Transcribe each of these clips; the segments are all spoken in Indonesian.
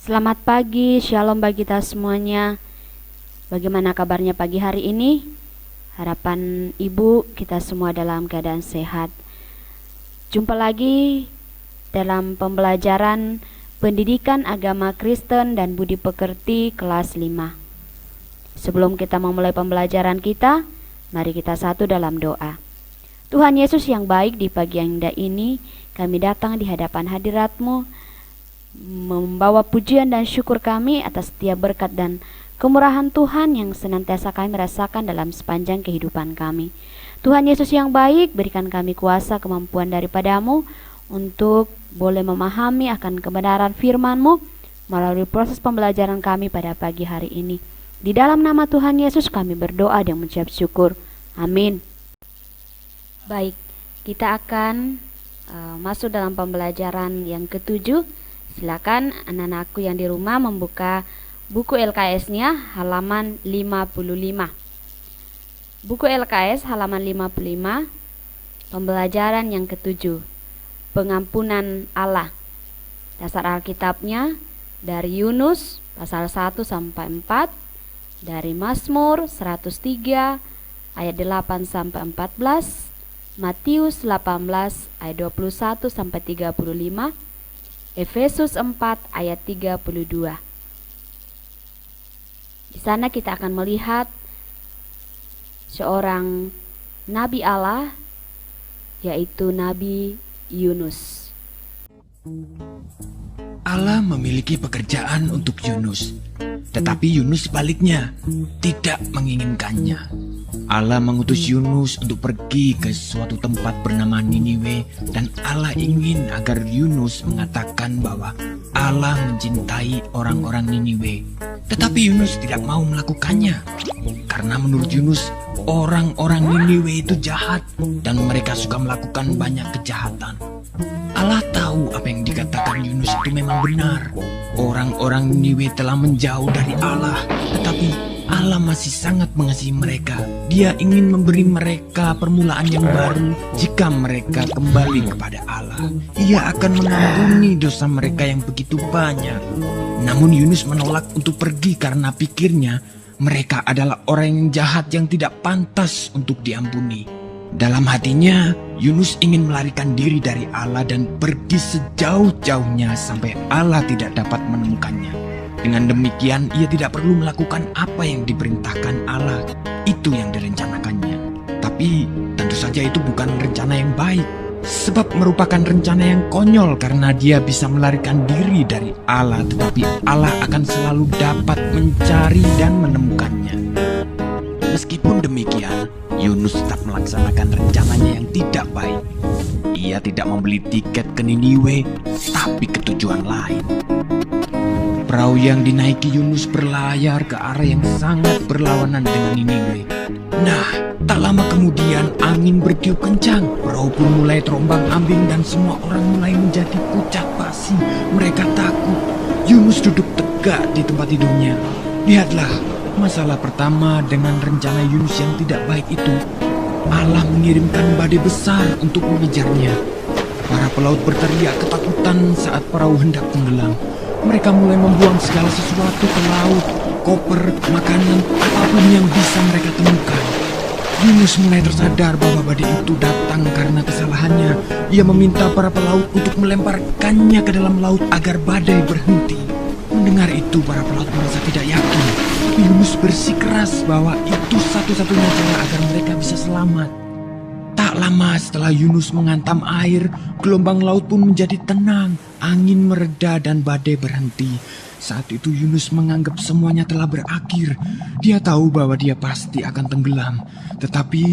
Selamat pagi, shalom bagi kita semuanya. Bagaimana kabarnya pagi hari ini? Harapan ibu kita semua dalam keadaan sehat. Jumpa lagi dalam pembelajaran Pendidikan Agama Kristen dan Budi Pekerti kelas 5. Sebelum kita memulai pembelajaran kita, mari kita satu dalam doa. Tuhan Yesus yang baik, di pagi yang indah ini kami datang di hadapan hadirat-Mu, membawa pujian dan syukur kami atas setiap berkat dan kemurahan Tuhan yang senantiasa kami rasakan dalam sepanjang kehidupan kami. Tuhan Yesus yang baik, berikan kami kuasa kemampuan daripada-Mu untuk boleh memahami akan kebenaran firman-Mu melalui proses pembelajaran kami pada pagi hari ini. Di dalam nama Tuhan Yesus kami berdoa dan mengucap syukur. Amin. Baik, kita akan masuk dalam pembelajaran yang ke-7. Silakan anak-anakku yang di rumah membuka buku LKS-nya halaman 55. Buku LKS halaman 55, pembelajaran yang ke-7, pengampunan Allah. Dasar Alkitabnya dari Yunus pasal 1 sampai 4, dari Mazmur 103 ayat 8 sampai 14, Matius 18 ayat 21 sampai 35, Efesus 4 ayat 32. Di sana kita akan melihat seorang nabi Allah, yaitu Nabi Yunus. Allah memiliki pekerjaan untuk Yunus, tetapi Yunus sebaliknya tidak menginginkannya. Allah mengutus Yunus untuk pergi ke suatu tempat bernama Niniwe, dan Allah ingin agar Yunus mengatakan bahwa Allah mencintai orang-orang Niniwe. Tetapi Yunus tidak mau melakukannya, karena menurut Yunus orang-orang Niniwe itu jahat dan mereka suka melakukan banyak kejahatan. Allah tahu apa yang dikatakan Yunus itu memang benar. Orang-orang Niniwe telah menjauh dari Allah, tetapi Allah masih sangat mengasihi mereka. Dia ingin memberi mereka permulaan yang baru jika mereka kembali kepada Allah. Ia akan mengampuni dosa mereka yang begitu banyak. Namun Yunus menolak untuk pergi karena pikirnya mereka adalah orang yang jahat yang tidak pantas untuk diampuni. Dalam hatinya, Yunus ingin melarikan diri dari Allah dan pergi sejauh-jauhnya sampai Allah tidak dapat menemukannya. Dengan demikian, ia tidak perlu melakukan apa yang diperintahkan Allah. Itu yang direncanakannya. Tapi tentu saja itu bukan rencana yang baik, sebab merupakan rencana yang konyol karena dia bisa melarikan diri dari Allah, tetapi Allah akan selalu dapat mencari dan menemukannya. Meskipun demikian, Yunus tetap melaksanakan rencananya yang tidak baik. Ia tidak membeli tiket ke Niniwe, tapi ke tujuan lain. Perahu yang dinaiki Yunus berlayar ke arah yang sangat berlawanan dengan Niniwe. Nah, tak lama kemudian angin bertiup kencang. Perahu pun mulai terombang-ambing dan semua orang mulai menjadi pucat pasi. Mereka takut. Yunus duduk tegak di tempat tidurnya. Lihatlah, masalah pertama dengan rencana Yunus yang tidak baik itu. Allah mengirimkan badai besar untuk mengejarnya. Para pelaut berteriak ketakutan saat perahu hendak tenggelam. Mereka mulai membuang segala sesuatu ke laut, koper, makanan, apapun yang bisa mereka temukan. Yunus mulai tersadar bahwa badai itu datang karena kesalahannya. Ia meminta para pelaut untuk melemparkannya ke dalam laut agar badai berhenti. Mendengar itu, para pelaut merasa tidak yakin. Tapi Yunus bersikeras bahwa itu satu-satunya cara agar mereka bisa selamat. Tak lama setelah Yunus menghantam air, gelombang laut pun menjadi tenang, angin mereda dan badai berhenti. Saat itu Yunus menganggap semuanya telah berakhir. Dia tahu bahwa dia pasti akan tenggelam. Tetapi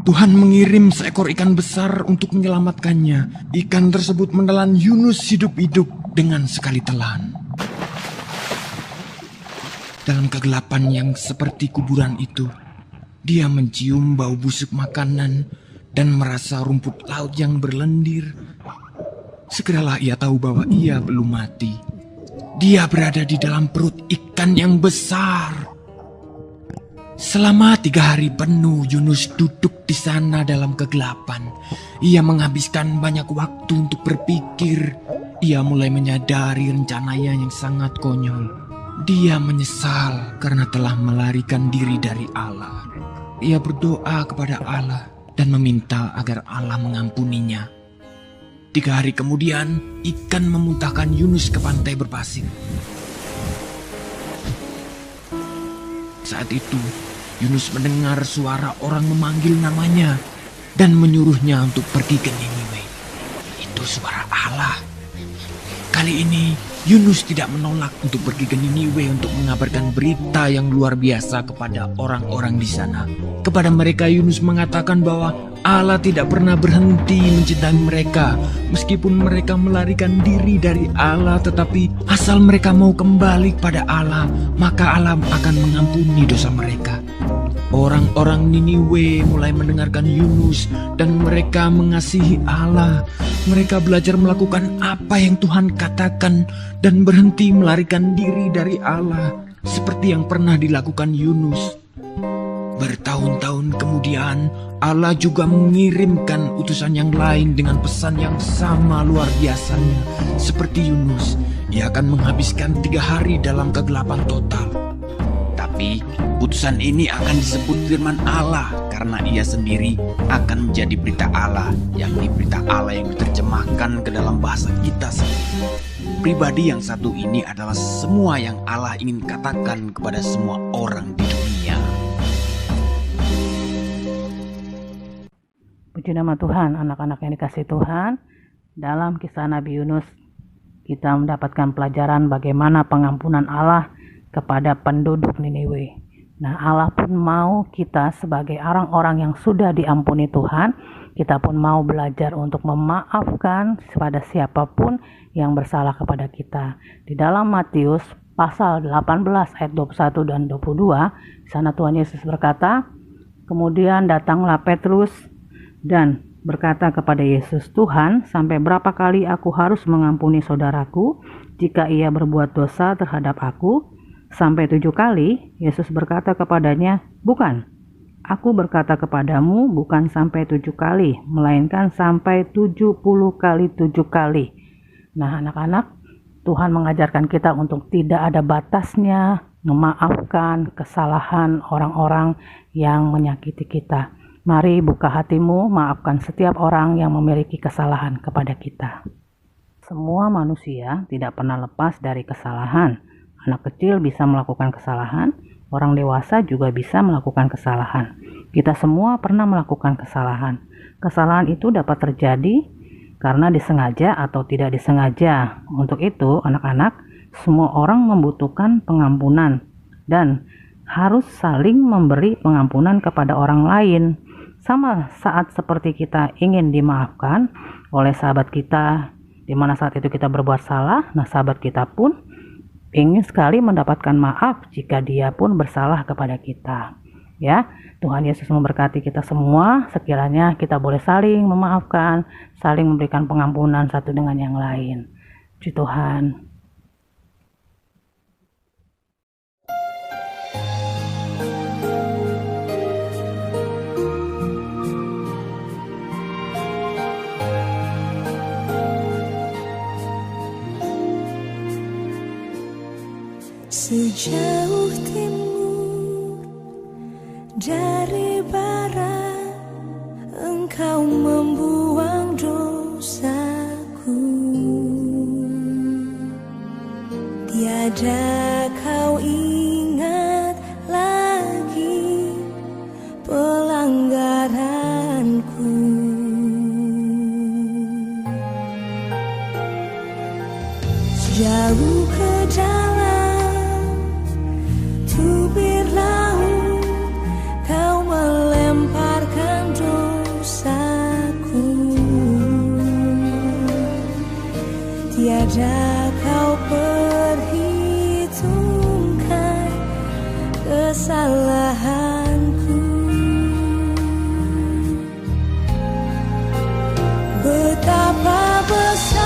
Tuhan mengirim seekor ikan besar untuk menyelamatkannya. Ikan tersebut menelan Yunus hidup-hidup dengan sekali telan. Dalam kegelapan yang seperti kuburan itu, dia mencium bau busuk makanan dan merasa rumput laut yang berlendir. Segeralah ia tahu bahwa ia belum mati. Dia berada di dalam perut ikan yang besar. Selama 3 hari penuh Yunus duduk di sana dalam kegelapan. Ia menghabiskan banyak waktu untuk berpikir. ia mulai menyadari rencananya yang sangat konyol. Dia menyesal karena telah melarikan diri dari Allah. Ia berdoa kepada Allah dan meminta agar Allah mengampuninya. 3 hari kemudian, ikan memuntahkan Yunus ke pantai berpasir. Saat itu, Yunus mendengar suara orang memanggil namanya dan menyuruhnya untuk pergi ke Niniwe. Itu suara Allah. Kali ini, Yunus tidak menolak untuk pergi ke Niniwe untuk mengabarkan berita yang luar biasa kepada orang-orang di sana. Kepada mereka, Yunus mengatakan bahwa Allah tidak pernah berhenti mencintai mereka. Meskipun mereka melarikan diri dari Allah, tetapi asal mereka mau kembali kepada Allah, maka Allah akan mengampuni dosa mereka. Orang-orang Niniwe mulai mendengarkan Yunus dan mereka mengasihi Allah. Mereka belajar melakukan apa yang Tuhan katakan dan berhenti melarikan diri dari Allah seperti yang pernah dilakukan Yunus. Bertahun-tahun kemudian, Allah juga mengirimkan utusan yang lain dengan pesan yang sama luar biasanya. Seperti Yunus, ia akan menghabiskan 3 hari dalam kegelapan total. Tapi utusan ini akan disebut firman Allah karena ia sendiri akan menjadi berita Allah, yakni berita Allah yang diterjemahkan ke dalam bahasa kita sendiri. Pribadi yang satu ini adalah semua yang Allah ingin katakan kepada semua orang di dunia. Puji nama Tuhan, anak-anak yang dikasihi Tuhan. Dalam kisah Nabi Yunus, kita mendapatkan pelajaran bagaimana pengampunan Allah kepada penduduk Niniwe. Nah, Allah pun mau kita sebagai orang-orang yang sudah diampuni Tuhan, kita pun mau belajar untuk memaafkan kepada siapapun yang bersalah kepada kita. Di dalam Matius pasal 18 ayat 21 dan 22, di sana Tuhan Yesus berkata, "Kemudian datanglah Petrus dan berkata kepada Yesus, 'Tuhan, sampai berapa kali aku harus mengampuni saudaraku jika ia berbuat dosa terhadap aku? Sampai 7 kali?' Yesus berkata kepadanya, 'Bukan, aku berkata kepadamu, bukan sampai 7 kali, melainkan sampai 70 kali 7 kali. Nah, anak-anak, Tuhan mengajarkan kita untuk tidak ada batasnya memaafkan kesalahan orang-orang yang menyakiti kita. Mari buka hatimu, maafkan setiap orang yang memiliki kesalahan kepada kita. Semua manusia tidak pernah lepas dari kesalahan. Anak kecil bisa melakukan kesalahan, orang dewasa juga bisa melakukan kesalahan. Kita semua pernah melakukan kesalahan. Kesalahan itu dapat terjadi karena disengaja atau tidak disengaja. Untuk itu, anak-anak, semua orang membutuhkan pengampunan dan harus saling memberi pengampunan kepada orang lain. Sama saat seperti kita ingin dimaafkan oleh sahabat kita, di mana saat itu kita berbuat salah, nah sahabat kita pun ingin sekali mendapatkan maaf jika dia pun bersalah kepada kita. Ya, Tuhan Yesus memberkati kita semua, sekiranya kita boleh saling memaafkan, saling memberikan pengampunan satu dengan yang lain. Puji Tuhan. Sejauh timur dari barat, Engkau membuang dosaku. Tiada kau ingat lagi pelanggaranku. Jauh ke dalam tubir laut, kau melemparkan dosaku. Tiada kau perhitungkan kesalahanku. Betapa besar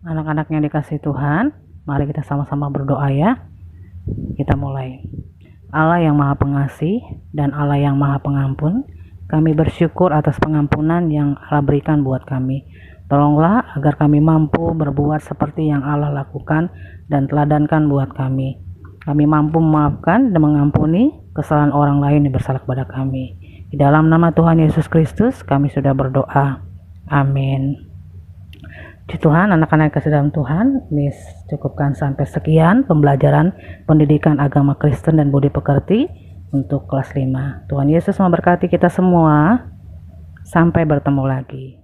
Anak-anak yang dikasih Tuhan, mari kita sama-sama berdoa ya. Kita mulai. Allah yang Maha Pengasih dan Allah yang Maha Pengampun, kami bersyukur atas pengampunan yang Allah berikan buat kami. Tolonglah agar kami mampu berbuat seperti yang Allah lakukan dan teladankan buat kami. Kami mampu memaafkan dan mengampuni kesalahan orang lain yang bersalah kepada kami. Di dalam nama Tuhan Yesus Kristus kami sudah berdoa. Amin. Puji Tuhan, anak-anak yang kasih dalam Tuhan, Miss cukupkan sampai sekian pembelajaran pendidikan agama Kristen dan budi pekerti untuk kelas 5. Tuhan Yesus memberkati kita semua. Sampai bertemu lagi.